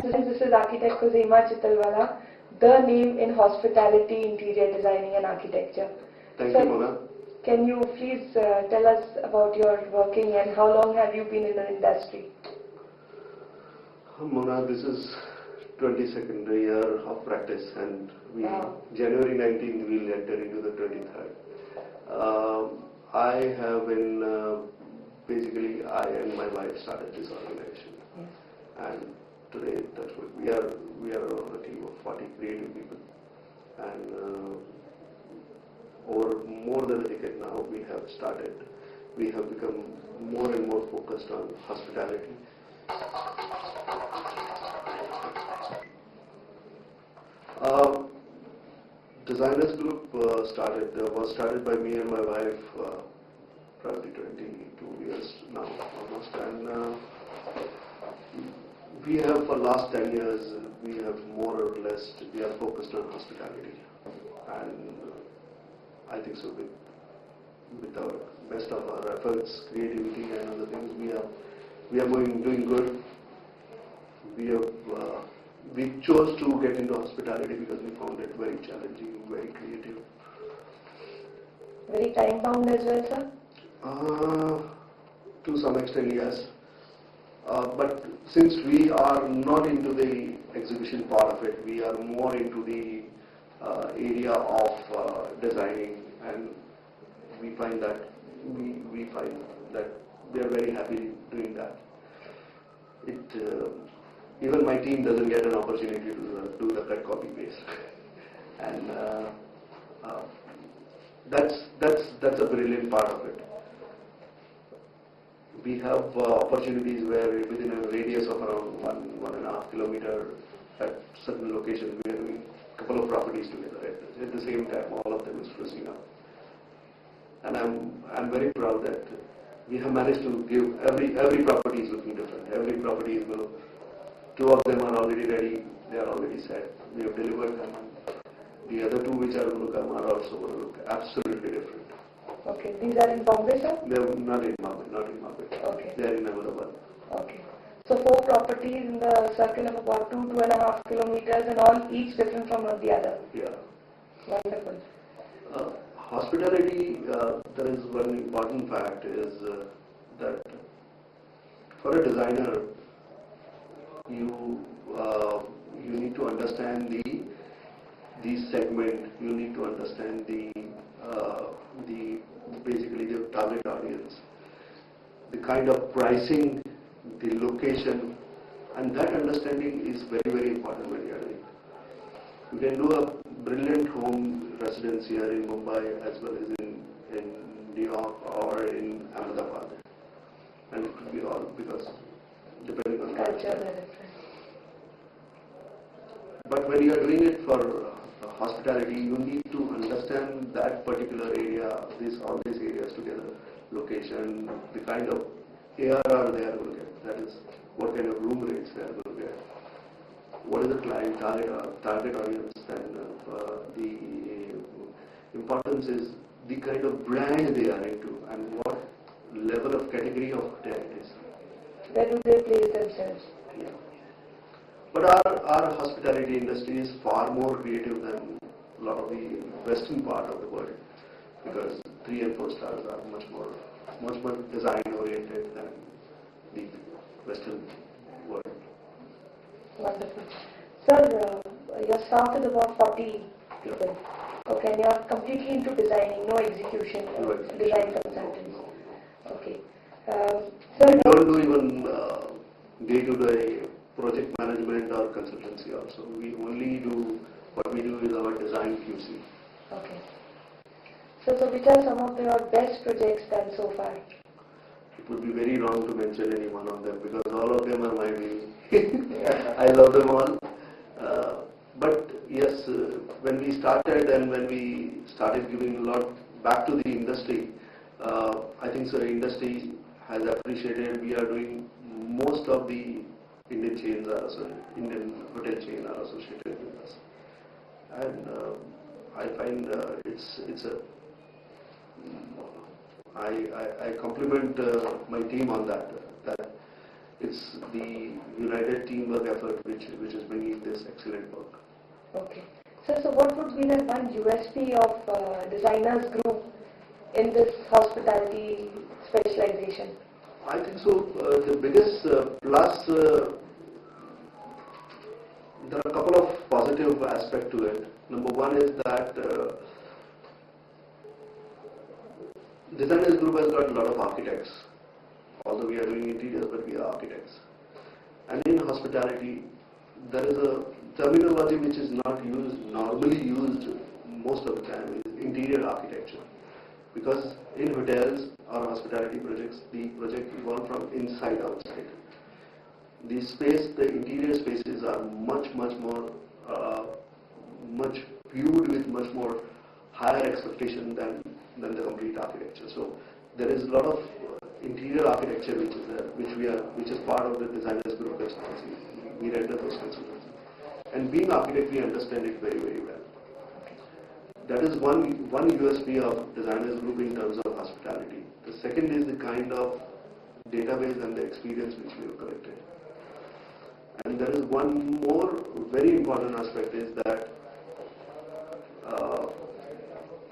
This is architect Khozema Chitalwala, the name in hospitality, interior designing and architecture. Thank Sir, you, Mona. can you please tell us about your working and how long have you been in the industry? Mona, this is 22nd year of practice, and January 19th we will enter into the 23rd. I have been, basically I and my wife started this organization. Yes. And today we are a team of 40 creative people, and over more than a decade now we have become more and more focused on hospitality. Designers Group was started by me and my wife probably 22 years now almost, and we have for last 10 years we have more or less we are focused on hospitality, and I think so with our best of our efforts, creativity and other things, we are doing good. We chose to get into hospitality because we found it very challenging, very creative. Very time bound as well, sir? To some extent, yes. But since we are not into the exhibition part of it, we are more into the area of designing, and we find that we are very happy doing that. Even my team doesn't get an opportunity to do the cut copy paste, and that's a brilliant part of it. We have opportunities where within a radius of around 1.5 kilometers at certain locations we are doing a couple of properties together at the same time. All of them is fusing up, and I'm very proud that we have managed to give every property is looking different. Every property is well. 2 of them are already ready, they are already set, we have delivered them. The other 2 which are going to come are also going to look absolutely different. Okay, these are in Bombay, sir? They are not in Bombay. Okay. They are in Ahmedabad. Okay. So 4 properties in the circle of about 2.5 kilometers, and all each different from the other. Yeah. Wonderful. Hospitality, there is one important fact is that for a designer, you need to understand the segment. You need to understand the basically the target audience, the kind of pricing, the location, and that understanding is very important when you are doing. You can do a brilliant home residence here in Mumbai as well as in New York or in Ahmedabad, and it could be all because depending on culture. But when you are doing it for hospitality, you need to understand that particular area, all these areas together, location, the kind of ARR they are going to get, that is, what kind of room rates they are going to get, what is the client target audience, and the importance is the kind of brand they are into and what level of category of hotel it is. Where do they place themselves? Yeah. But our hospitality industry is far more creative than a lot of the western part of the world, because 3 and 4 stars are much more design oriented than the western world. Wonderful. Sir, your staff is about 40 people. Okay, and you are completely into designing, no execution, design consultants. Okay. We don't do even day-to-day project management or consultancy also. We only do, what we do is our design QC. Okay. So which are some of your best projects done so far? It would be very wrong to mention any one of them because all of them are my baby. I love them all. But yes, when we started and when we started giving a lot back to the industry, I think so the industry has appreciated. We are doing most of the Indian hotel chains are associated with us, and I find I compliment my team on that It's the united teamwork effort which is bringing this excellent work. Okay. So what would be the one USP of designers group in this hospitality specialization? I think so. The biggest plus, there are a couple of positive aspects to it. Number one is that designers group has got a lot of architects. Although we are doing interiors, but we are architects. And in hospitality, there is a terminology which is not normally used most of the time, is interior architecture. Because in hotels or hospitality projects, the project evolve from inside outside. The space, the interior spaces are much more, much viewed with much more higher expectation than the complete architecture. So there is a lot of interior architecture which is there, which is part of the designers group responsibility. We render those consultancy. And being architect, we understand it very well. That is one USP of designers group in terms of hospitality. The second is the kind of database and the experience which we have collected. And there is one more very important aspect is that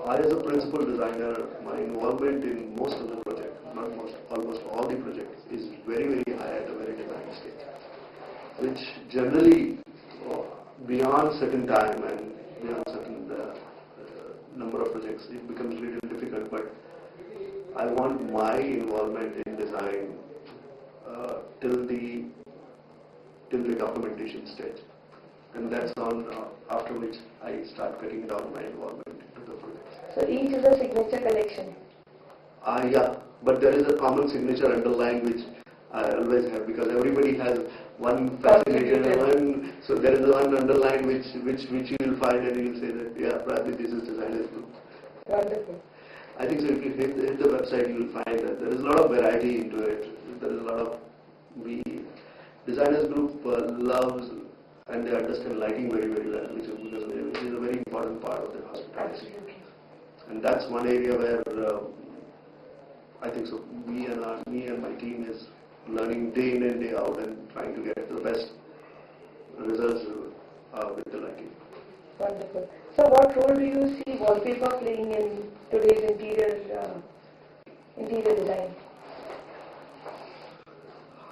I as a principal designer, my involvement in most of the project, not most, almost all the projects, is very high at a very design stage, which generally beyond certain time and beyond certain number of projects, it becomes a little difficult, but I want my involvement in design till the documentation stage. And that's on after which I start cutting down my involvement into the projects. So each is a signature collection? Yeah, but there is a common signature underlying which I always have, because everybody has one fascinating one, so there is one underline which you will find and you will say that, yeah, probably this is designers group. Wonderful. I think so if you hit the website, you will find that there is a lot of variety into it. There is a lot of, designers group loves and they understand lighting very well, which is a very important part of the hospitality. Absolutely. And that's one area where I think so me and my team is learning day in and day out and trying to get the best results with the lighting. Wonderful. So what role do you see wallpaper playing in today's interior design?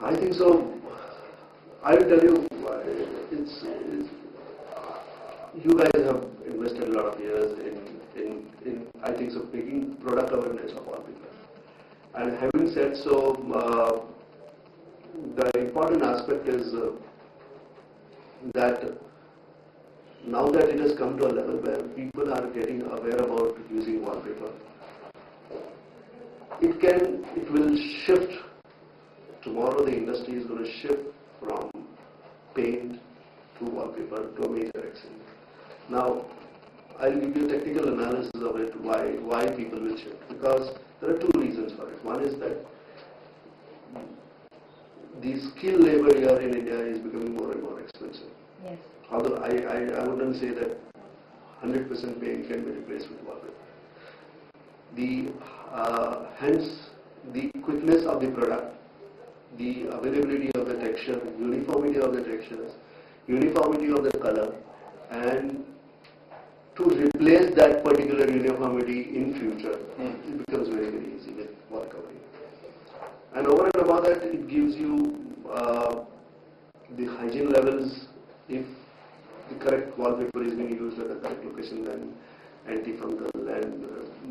I think so. I will tell you, you guys have invested a lot of years in I think so, making product awareness of wallpaper. And having said so, the important aspect is that now that it has come to a level where people are getting aware about using wallpaper, it will shift. Tomorrow the industry is going to shift from paint to wallpaper to a major extent. Now, I'll give you a technical analysis of it, why people will shift. Because there are two reasons for it. One is that the skilled labor here in India is becoming more and more expensive. Yes. Although I wouldn't say that 100% paint can be replaced with wallpaper. Hence, the quickness of the product, the availability of the texture, uniformity of the textures, uniformity of the color, and to replace that particular uniformity in future, it becomes very easy with wall covering. And over and above that, it gives you the hygiene levels. If the correct wallpaper is being used at the correct location, then antifungal and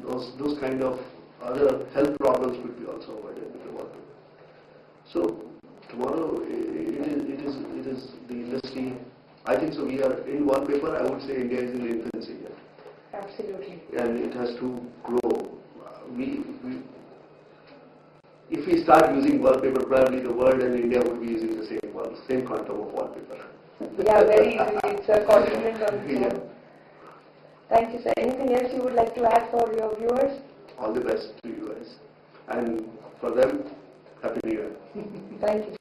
those kind of other health problems could be also avoided with the wallpaper. So tomorrow it is the industry. I think so. We are in wallpaper. I would say India is in the infancy yet. Absolutely. And it has to grow. If we start using wallpaper, probably the world and India would be using the same quantum of wallpaper. Yeah, very easy. It's a continent on its own. Yeah. Thank you, sir. Anything else you would like to add for your viewers? All the best to you guys. And for them, Happy New Year. Thank you.